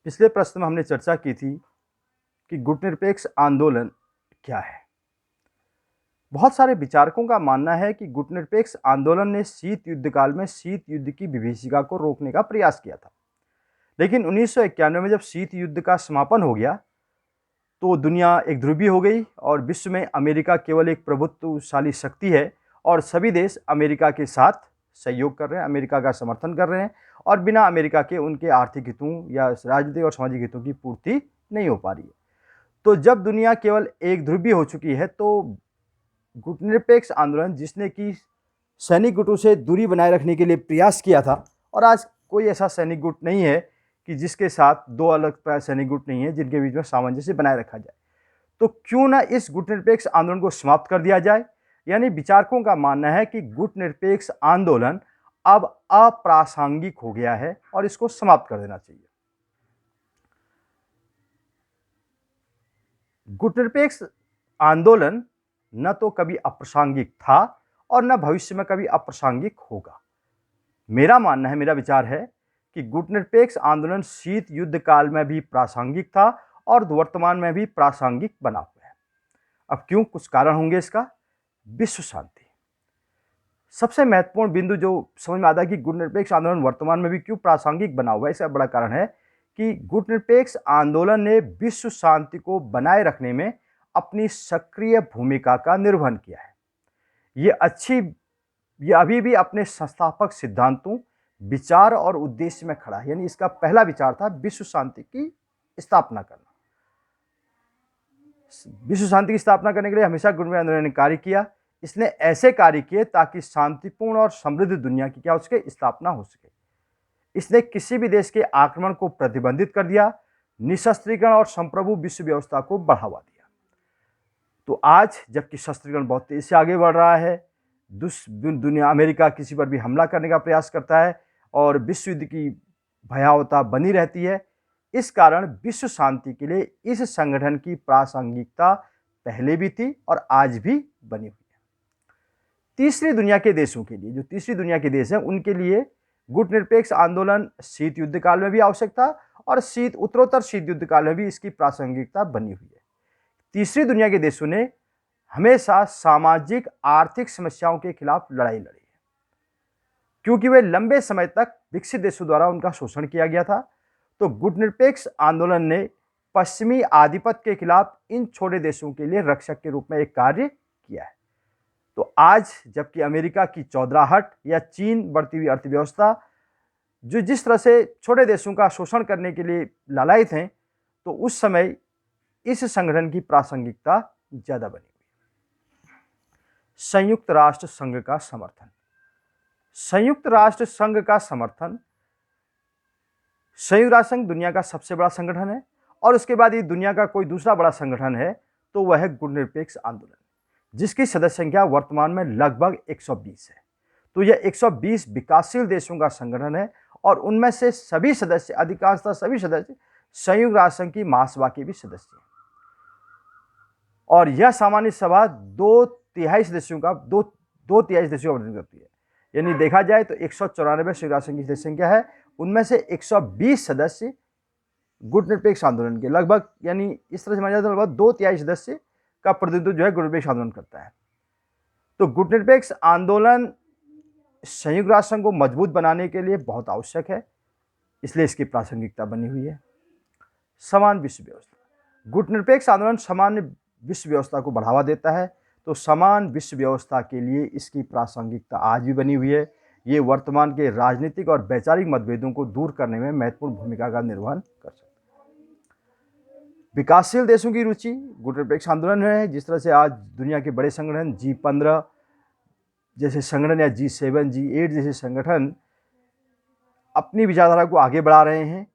पिछले प्रश्न में हमने चर्चा की थी कि गुटनिरपेक्ष आंदोलन क्या है। बहुत सारे विचारकों का मानना है कि गुटनिरपेक्ष आंदोलन ने शीत युद्ध काल में शीत युद्ध की विभीषिका को रोकने का प्रयास किया था, लेकिन 1991 में जब शीत युद्ध का समापन हो गया तो दुनिया एक ध्रुवीय हो गई और विश्व में अमेरिका केवल एक प्रभुत्वशाली शक्ति है और सभी देश अमेरिका के साथ सहयोग कर रहे हैं, अमेरिका का समर्थन कर रहे हैं और बिना अमेरिका के उनके आर्थिक हितों या राजनीतिक और सामाजिक हितों की पूर्ति नहीं हो पा रही है। तो जब दुनिया केवल एक ध्रुवीय हो चुकी है तो गुटनिरपेक्ष आंदोलन, जिसने कि सैनिक गुटों से दूरी बनाए रखने के लिए प्रयास किया था, और आज कोई ऐसा सैनिक गुट नहीं है कि जिसके साथ दो अलग सैनिक गुट नहीं है जिनके बीच में सामंजस्य बनाए रखा जाए, तो क्यों ना इस गुटनिरपेक्ष आंदोलन को समाप्त कर दिया जाए। यानी विचारकों का मानना है कि गुटनिरपेक्ष आंदोलन अब अप्रासंगिक हो गया है और इसको समाप्त कर देना चाहिए। गुटनिरपेक्ष आंदोलन न तो कभी अप्रासंगिक था और न भविष्य में कभी अप्रासंगिक होगा। मेरा मानना है, मेरा विचार है कि गुटनिरपेक्ष आंदोलन शीत युद्ध काल में भी प्रासंगिक था और वर्तमान में भी प्रासंगिक बना हुआ है। अब क्यों? कुछ कारण होंगे इसका। विश्व शांति सबसे महत्वपूर्ण बिंदु जो समझ में आता है कि गुटनिरपेक्ष आंदोलन वर्तमान में भी क्यों प्रासंगिक बना हुआ है। इसका बड़ा कारण है कि गुटनिरपेक्ष आंदोलन ने विश्व शांति को बनाए रखने में अपनी सक्रिय भूमिका का निर्वहन किया है। ये अभी भी अपने संस्थापक सिद्धांतों, विचार और उद्देश्य में खड़ा है। यानी इसका पहला विचार था विश्व शांति की स्थापना करना। विश्व शांति की स्थापना करने के लिए हमेशा गुटनिरपेक्ष आंदोलन ने कार्य किया। इसने ऐसे कार्य किए ताकि शांतिपूर्ण और समृद्ध दुनिया की क्या हो सके, स्थापना हो सके। इसने किसी भी देश के आक्रमण को प्रतिबंधित कर दिया, निशस्त्रीकरण और संप्रभु विश्व व्यवस्था को बढ़ावा दिया। तो आज जबकि शस्त्रीकरण बहुत तेजी से आगे बढ़ रहा है, दुनिया अमेरिका किसी पर भी हमला करने का प्रयास करता है और विश्व युद्ध की भयावहता बनी रहती है, इस कारण विश्व शांति के लिए इस संगठन की प्रासंगिकता पहले भी थी और आज भी बनी हुई है। तीसरी दुनिया के देशों के लिए, जो तीसरी दुनिया के देश हैं, उनके लिए गुटनिरपेक्ष आंदोलन शीत युद्ध काल में भी आवश्यक था और उत्तरोत्तर शीत युद्ध काल में भी इसकी प्रासंगिकता बनी हुई है। तीसरी दुनिया के देशों ने हमेशा सामाजिक आर्थिक समस्याओं के खिलाफ लड़ाई लड़ी है, क्योंकि वे लंबे समय तक विकसित देशों द्वारा उनका शोषण किया गया था। तो गुटनिरपेक्ष आंदोलन ने पश्चिमी आधिपत्य के खिलाफ इन छोटे देशों के लिए रक्षक के रूप में एक कार्य किया है। तो आज जबकि अमेरिका की चौधराहट या चीन बढ़ती हुई अर्थव्यवस्था जो जिस तरह से छोटे देशों का शोषण करने के लिए लालायित हैं, तो उस समय इस संगठन की प्रासंगिकता ज्यादा बनी हुई। संयुक्त राष्ट्र संघ का समर्थन। संयुक्त राष्ट्र संघ का समर्थन, संयुक्त राष्ट्र संघ दुनिया का सबसे बड़ा संगठन है और उसके बाद ये दुनिया का कोई दूसरा बड़ा संगठन है तो वह है गुटनिरपेक्ष आंदोलन, जिसकी सदस्य संख्या वर्तमान में लगभग 120 है। तो यह 120 विकासशील देशों का संगठन है और उनमें से सभी सदस्य, अधिकांशतः सभी सदस्य संयुक्त राष्ट्र संघ की महासभा के भी सदस्य हैं और यह सामान्य सभा दो तिहाई सदस्यों का प्रतिनिधित्व करती है। यानी देखा जाए तो 194 संयुक्त राष्ट्र संघ की सदस्य संख्या है, उनमें से 120 सदस्य गुटनिरपेक्ष आंदोलन के लगभग, यानी इस तरह से माना जाता है लगभग 2/3 सदस्य का प्रतिनिधित्व जो है गुटनिरपेक्ष आंदोलन करता है। तो गुटनिरपेक्ष आंदोलन संयुक्त राष्ट्र संघ को मजबूत बनाने के लिए बहुत आवश्यक है, इसलिए इसकी प्रासंगिकता बनी हुई है। समान विश्व व्यवस्था। गुटनिरपेक्ष आंदोलन सामान्य विश्व व्यवस्था को बढ़ावा देता है, तो समान विश्व व्यवस्था के लिए इसकी प्रासंगिकता आज भी बनी हुई है। ये वर्तमान के राजनीतिक और वैचारिक मतभेदों को दूर करने में महत्वपूर्ण भूमिका का निर्वहन कर सकता है। विकासशील देशों की रुचि गुटनिरपेक्ष आंदोलन में है। जिस तरह से आज दुनिया के बड़े संगठन G15 जैसे संगठन या G7, G8 जैसे संगठन अपनी विचारधारा को आगे बढ़ा रहे हैं,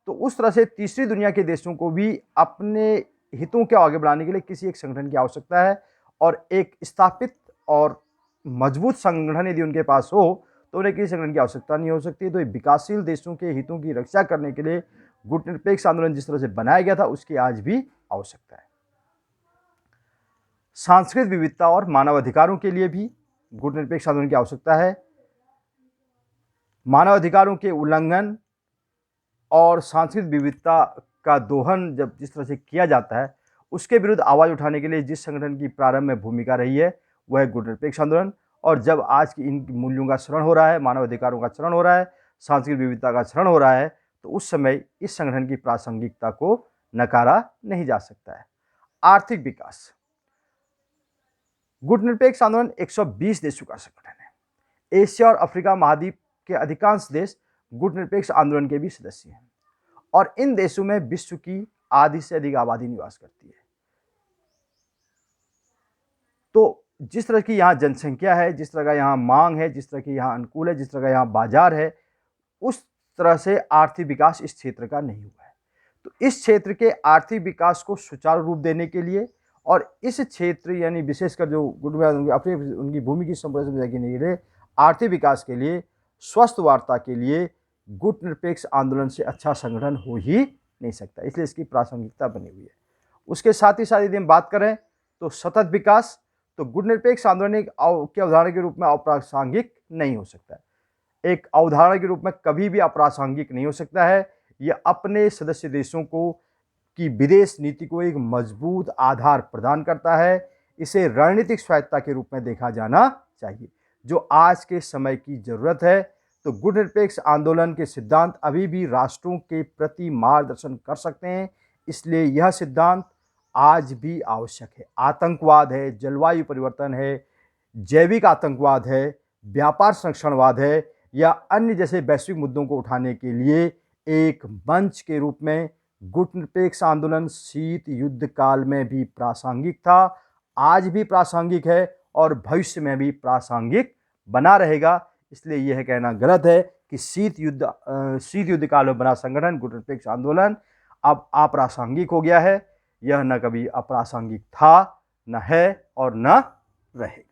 तो उस तरह से तीसरी दुनिया के देशों को भी अपने हितों को आगे बढ़ाने के लिए किसी एक संगठन की आवश्यकता है और एक स्थापित और मजबूत संगठन यदि उनके पास हो तो उन्हें किसी संगठन की आवश्यकता नहीं हो सकती। तो विकासशील देशों के हितों की रक्षा करने के लिए गुटनिरपेक्ष आंदोलन जिस तरह से बनाया गया था उसकी आज भी आवश्यकता है। सांस्कृतिक विविधता और मानवाधिकारों के लिए भी गुटनिरपेक्ष आंदोलन की आवश्यकता है। मानवाधिकारों के उल्लंघन और सांस्कृतिक विविधता का दोहन जब जिस तरह से किया जाता है, उसके विरुद्ध आवाज़ उठाने के लिए जिस संगठन की प्रारंभ में भूमिका रही है वह है गुटनिरपेक्ष आंदोलन। और जब आज की इन मूल्यों का क्षरण हो रहा है, मानव अधिकारों का क्षरण हो रहा है, सांस्कृतिक विविधता का क्षरण हो रहा है, तो उस समय इस संगठन की प्रासंगिकता को नकारा नहीं जा सकता है। आर्थिक विकास। गुटनिरपेक्ष आंदोलन 120 देशों का संगठन है। एशिया और अफ्रीका महाद्वीप के अधिकांश देश गुटनिरपेक्ष आंदोलन के भी सदस्य हैं और इन देशों में विश्व की आधी से अधिक आबादी निवास करती है। तो जिस तरह की यहाँ जनसंख्या है, जिस तरह का यहाँ मांग है, जिस तरह की यहाँ अनुकूल है, जिस तरह का यहाँ बाजार है, उस तरह से आर्थिक विकास इस क्षेत्र का नहीं हुआ है। तो इस क्षेत्र के आर्थिक विकास को सुचारू रूप देने के लिए और इस क्षेत्र यानी विशेषकर जो अपनी उनकी भूमि की संरक्षण के लिए, आर्थिक विकास के लिए, स्वस्थ वार्ता के लिए गुटनिरपेक्ष आंदोलन से अच्छा संगठन हो ही नहीं सकता, इसलिए इसकी प्रासंगिकता बनी हुई है। उसके साथ ही साथ यदि हम बात करें तो सतत विकास, तो गुटनिरपेक्ष आंदोलन के अवधारणा के रूप में अप्रासंगिक नहीं हो सकता है। एक अवधारणा के रूप में कभी भी अप्रासंगिक नहीं हो सकता है। यह अपने सदस्य देशों को की विदेश नीति को एक मजबूत आधार प्रदान करता है। इसे रणनीतिक स्वायत्तता के रूप में देखा जाना चाहिए, जो आज के समय की जरूरत है। तो गुटनिरपेक्ष आंदोलन के सिद्धांत अभी भी राष्ट्रों के प्रति मार्गदर्शन कर सकते हैं, इसलिए यह सिद्धांत आज भी आवश्यक है। आतंकवाद है, जलवायु परिवर्तन है, जैविक आतंकवाद है, व्यापार संरक्षणवाद है या अन्य जैसे वैश्विक मुद्दों को उठाने के लिए एक मंच के रूप में गुटनिरपेक्ष आंदोलन शीत युद्ध काल में भी प्रासंगिक था, आज भी प्रासंगिक है और भविष्य में भी प्रासंगिक बना रहेगा। इसलिए यह कहना गलत है कि शीत युद्ध काल में बना संगठन गुटनिरपेक्ष आंदोलन अब अप्रासंगिक हो गया है। यह न कभी अप्रासंगिक था, न है और न रहेगा।